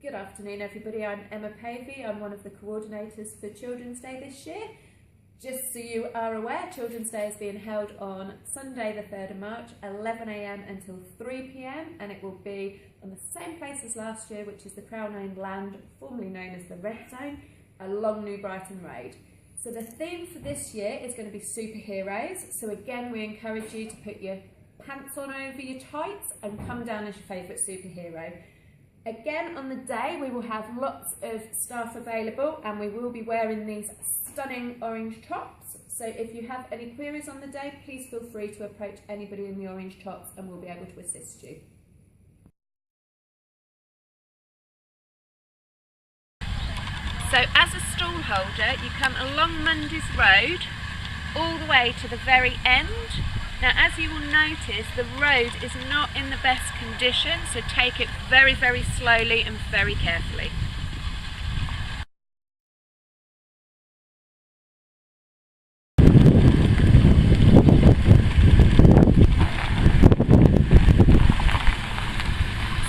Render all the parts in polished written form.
Good afternoon everybody, I'm Emma Pavey, I'm one of the coordinators for Children's Day this year. Just so you are aware, Children's Day is being held on Sunday the 3rd of March, 11 AM until 3 PM, and it will be on the same place as last year, which is the Crown-owned land, formerly known as the Red Zone, along New Brighton Road. So the theme for this year is going to be superheroes, so again we encourage you to put your pants on over your tights and come down as your favourite superhero. Again, on the day we will have lots of staff available and we will be wearing these stunning orange tops. So if you have any queries on the day, please feel free to approach anybody in the orange tops and we'll be able to assist you. So as a stall holder, you come along Mundy's Road all the way to the very end. Now, as you will notice, the road is not in the best condition, so take it very, very slowly and very carefully.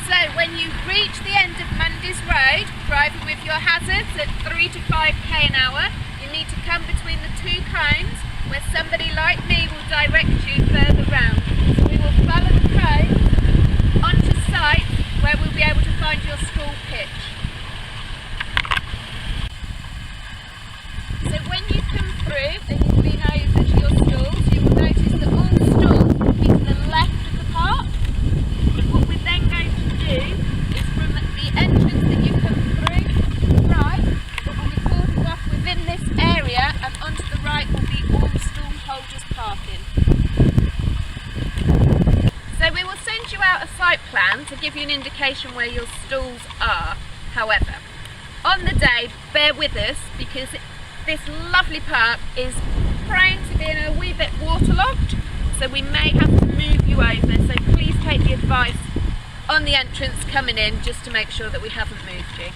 So when you reach the end of Mundy's Road, driving with your hazards at 3 to 5k an hour, you need to come between the two cones where somebody like me will direct you further round. So we will follow the cone onto site where we'll be able to find your stall pitch. So when you come through and you lean over to your stalls, you will notice that all stalls will be to the left of the park. What we're then going to do is from the entrance that you come through, right, it will be cordoned off within this area, and onto the right will be all stall holders parking. So we will send you out a site plan to give you an indication where your stalls are. However, on the day, bear with us because this lovely park is prone to being a wee bit waterlogged, so we may have to move you over, so please take the advice on the entrance coming in just to make sure that we haven't moved you.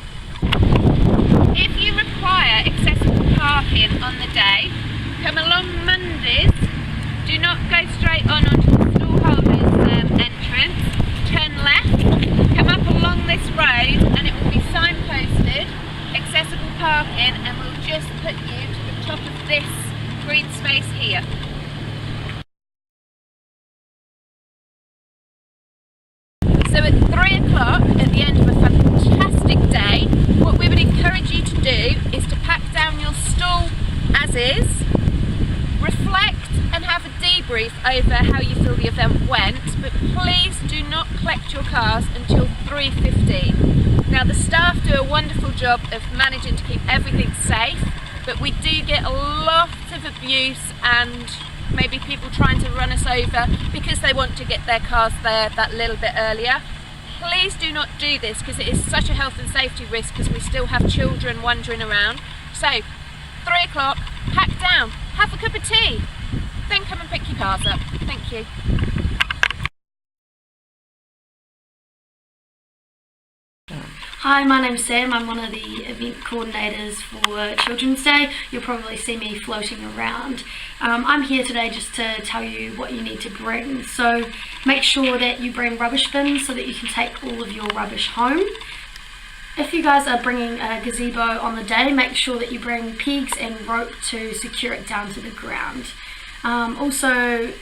If you require accessible parking on the day, come along Mondays, do not go straight on onto the stallholders entrance, turn left, come up along this road and it will be signposted, accessible parking, and we'll just put you to the top of this green space here. So at 3 o'clock, at the end of a fantastic day, what we would encourage you to do is to pack down your stall as is, reflect and have a debrief over how you feel the event went, but please do not collect your cars until 3:15. Now the staff do a wonderful job of managing to keep everything safe, but we do get a lot of abuse and maybe people trying to run us over because they want to get their cars there that little bit earlier. Please do not do this because it is such a health and safety risk because we still have children wandering around. So 3 o'clock, pack down, have a cup of tea, then come and pick your cars up. Thank you. Hi, my name's Sam. I'm one of the event coordinators for Children's Day. You'll probably see me floating around. I'm here today just to tell you what you need to bring. So make sure that you bring rubbish bins so that you can take all of your rubbish home. If you guys are bringing a gazebo on the day, make sure that you bring pegs and rope to secure it down to the ground. Also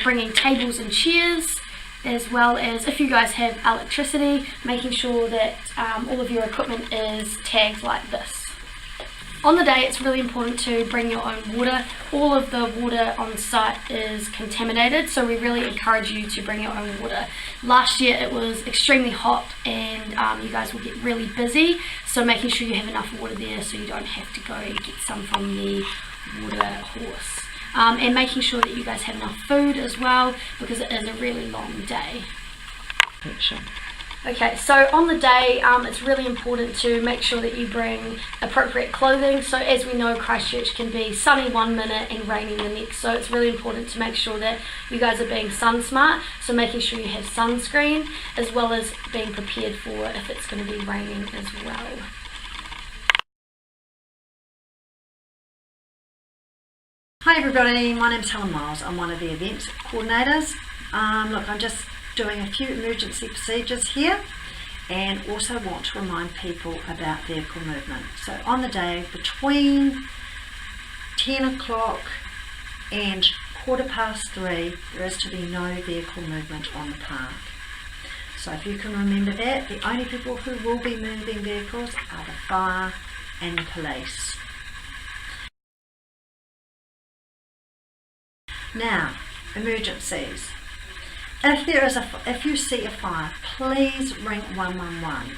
bringing tables and chairs, as well as if you guys have electricity, making sure that all of your equipment is tagged like this. On the day, it's really important to bring your own water. All of the water on site is contaminated, so we really encourage you to bring your own water. Last year it was extremely hot and you guys will get really busy, so making sure you have enough water there so you don't have to go get some from the water horse. And making sure that you guys have enough food as well, because it is a really long day. Okay, so on the day, it's really important to make sure that you bring appropriate clothing. So as we know, Christchurch can be sunny 1 minute and rainy the next, so it's really important to make sure that you guys are being sun smart, so making sure you have sunscreen, as well as being prepared for if it's going to be raining as well. Hi everybody, my name's Helen Miles. I'm one of the event coordinators. Look, I'm just doing a few emergency procedures here. and also want to remind people about vehicle movement. So on the day between 10 o'clock and 3:15, there is to be no vehicle movement on the park. So if you can remember that, the only people who will be moving vehicles are the fire and the police. Now, emergencies. If you see a fire, please ring 111.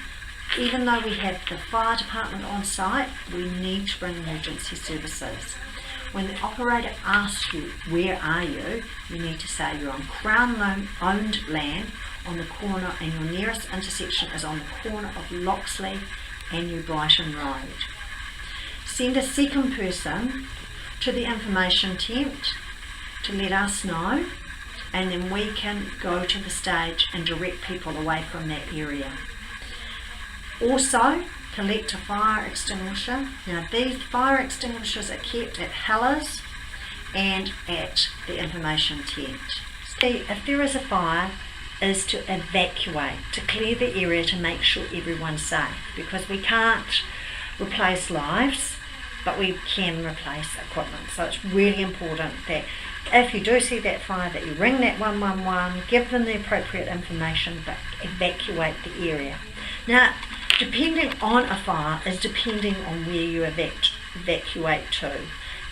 Even though we have the fire department on site, we need to bring emergency services. When the operator asks you, where are you, you need to say you're on Crown-owned land on the corner, and your nearest intersection is on the corner of Loxley and New Brighton Road. Send a second person to the information tent to let us know, and then we can go to the stage and direct people away from that area. Also, collect a fire extinguisher. Now, these fire extinguishers are kept at Hellas and at the information tent. See, if there is a fire, is to evacuate, to clear the area to make sure everyone's safe, because we can't replace lives, but we can replace equipment. So it's really important that if you do see that fire, that you ring that 111, give them the appropriate information, but evacuate the area. Now, depending on a fire is depending on where you evacuate to,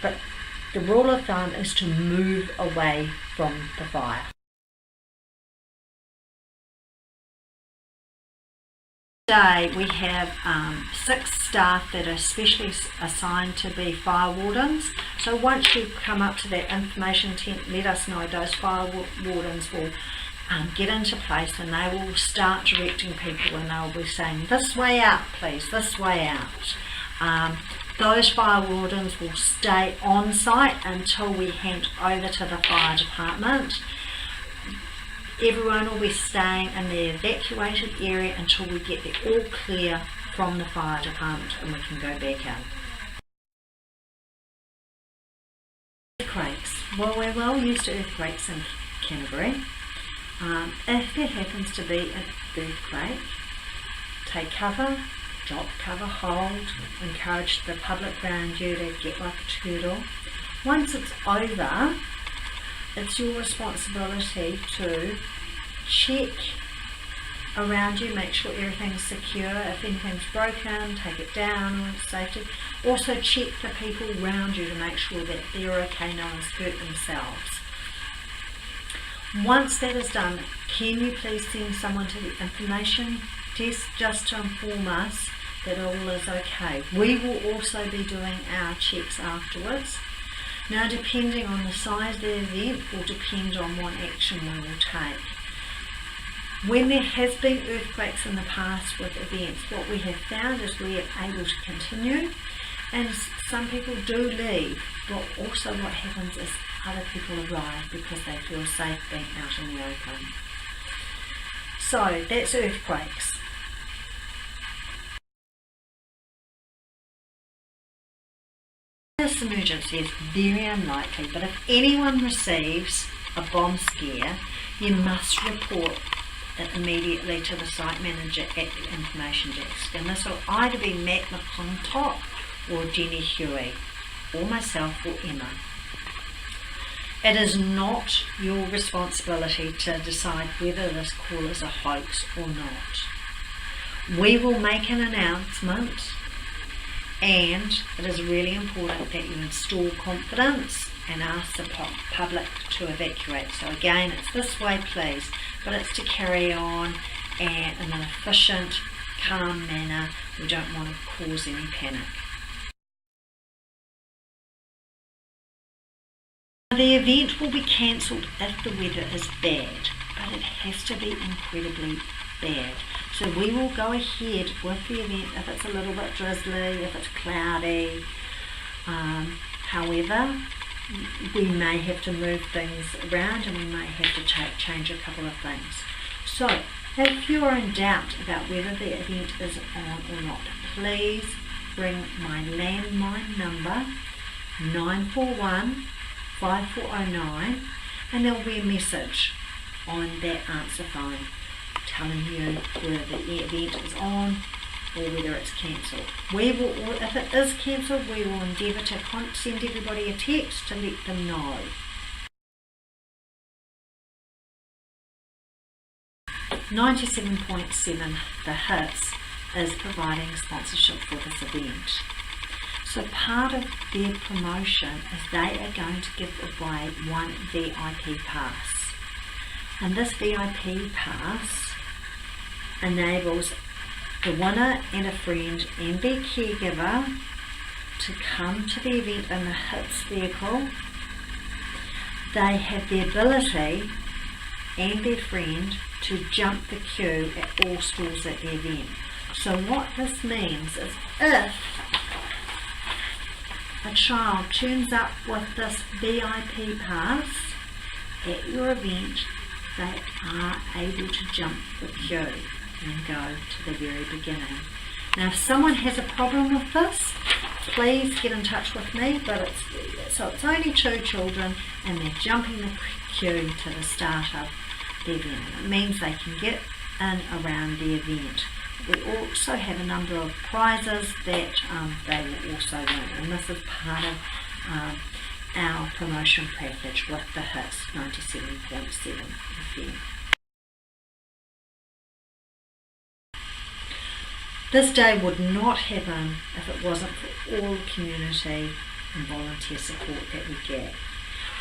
but the rule of thumb is to move away from the fire. Today we have 6 staff that are specially assigned to be fire wardens. So once you come up to that information tent, let us know. Those fire wardens will get into place, and they will start directing people, and they'll be saying, this way out please, this way out. Those fire wardens will stay on site until we hand over to the fire department. Everyone will be staying in the evacuated area until we get the all clear from the fire department, and we can go back out. Earthquakes. Well, we're well used to earthquakes in Canterbury. If there happens to be an earthquake, take cover, drop cover, hold, encourage the public around you to get like a turtle. Once it's over, it's your responsibility to check around you, make sure everything's secure. If anything's broken, take it down or it's safety. Also check the people around you to make sure that they're okay, no one's hurt themselves. Once that is done, can you please send someone to the information desk just to inform us that all is okay? We will also be doing our checks afterwards. Now, depending on the size of the event will depend on what action we will take. When there has been earthquakes in the past with events, what we have found is we are able to continue, and some people do leave, but also what happens is other people arrive because they feel safe being out in the open. So that's earthquakes. This emergency is very unlikely, but if anyone receives a bomb scare, you must report it immediately to the site manager at the information desk, and this will either be Matt McClintock or Jenny Huey, or myself or Emma. It is not your responsibility to decide whether this call is a hoax or not. We will make an announcement, and it is really important that you install confidence and ask the public to evacuate. So again, it's this way please, but it's to carry on and in an efficient, calm manner. We don't want to cause any panic. The event will be cancelled if the weather is bad, but it has to be incredibly bad. So we will go ahead with the event if it's a little bit drizzly, if it's cloudy. However, we may have to move things around, and we may have to change a couple of things. So if you're in doubt about whether the event is on or not, please ring my landline number 941 5409, and there will be a message on that answer phone telling you whether the event is on or whether it's cancelled. We will, if it is cancelled, we will endeavour to send everybody a text to let them know. $97.7 The Hits is providing sponsorship for this event. So part of their promotion is they are going to give away one VIP pass. And this VIP pass enables the winner and a friend and their caregiver to come to the event in the HITS vehicle. They have the ability and their friend to jump the queue at all stalls at the event. So what this means is if a child turns up with this VIP pass at your event, they are able to jump the queue and go to the very beginning. Now if someone has a problem with this, please get in touch with me, but it's only 2 children and they're jumping the queue to the start of the event. It means they can get in around the event. We also have a number of prizes that they will also win, and this is part of our promotion package with the HITS 97.7 FM. This day would not happen if it wasn't for all the community and volunteer support that we get.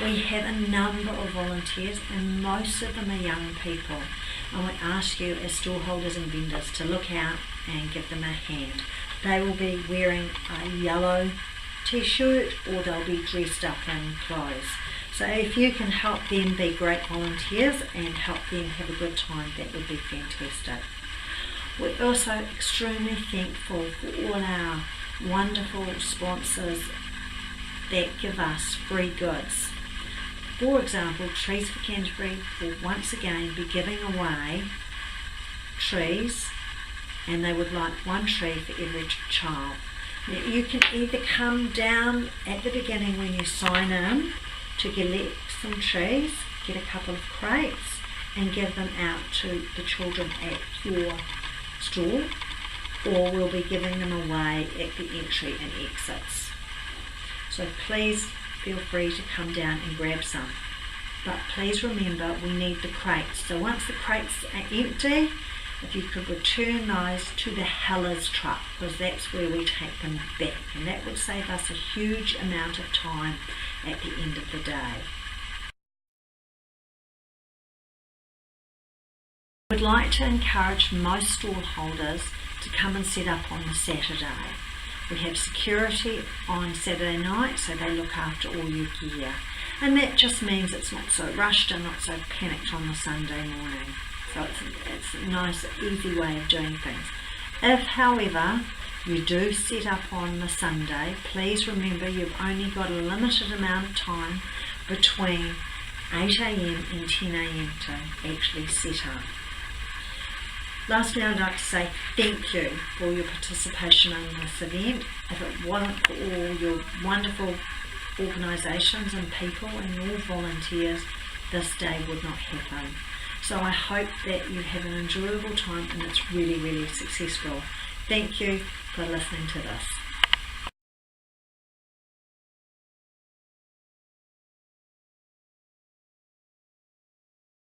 We have a number of volunteers and most of them are young people, and we ask you as stallholders and vendors to look out and give them a hand. They will be wearing a yellow t-shirt or they'll be dressed up in clothes. So if you can help them be great volunteers and help them have a good time, that would be fantastic. We're also extremely thankful for all our wonderful sponsors that give us free goods. For example, Trees for Canterbury will once again be giving away trees, and they would like 1 tree for every child. Now you can either come down at the beginning when you sign in to collect some trees, get a couple of crates and give them out to the children at your stall, or we'll be giving them away at the entry and exits. So please feel free to come down and grab some. But please remember, we need the crates. So once the crates are empty, if you could return those to the Hellers truck, because that's where we take them back, and that would save us a huge amount of time at the end of the day. We'd like to encourage most stall holders to come and set up on the Saturday. We have security on Saturday night, so they look after all your gear. And that just means it's not so rushed and not so panicked on the Sunday morning. So it's a nice, easy way of doing things. If, however, you do set up on the Sunday, please remember you've only got a limited amount of time between 8 AM and 10 AM to actually set up. Lastly, I'd like to say thank you for your participation in this event. If it wasn't for all your wonderful organisations and people and your volunteers, this day would not happen. So I hope that you have an enjoyable time and it's really, really successful. Thank you for listening to this.